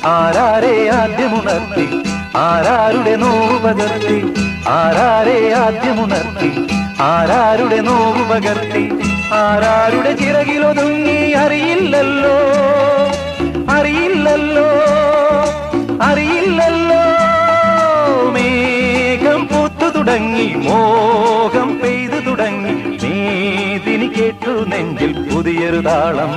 ആരാരെ ആദ്യമുണർത്തി ആരാരുടെ now പകർത്തി ആരാരെ ആദ്യമുണർത്തി ആരാരുടെ now പകർത്തി ആരാരുടെ ചിറകിലൊതുങ്ങി അറിയില്ലല്ലോ അറിയില്ലല്ലോ അറിയില്ലല്ലോ മേഘം പൂത്തു തുടങ്ങി മോഹം പെയ്തു തുടങ്ങി മേദിനി കേട്ടു നെഞ്ചിൽ പുതിയൊരു താളം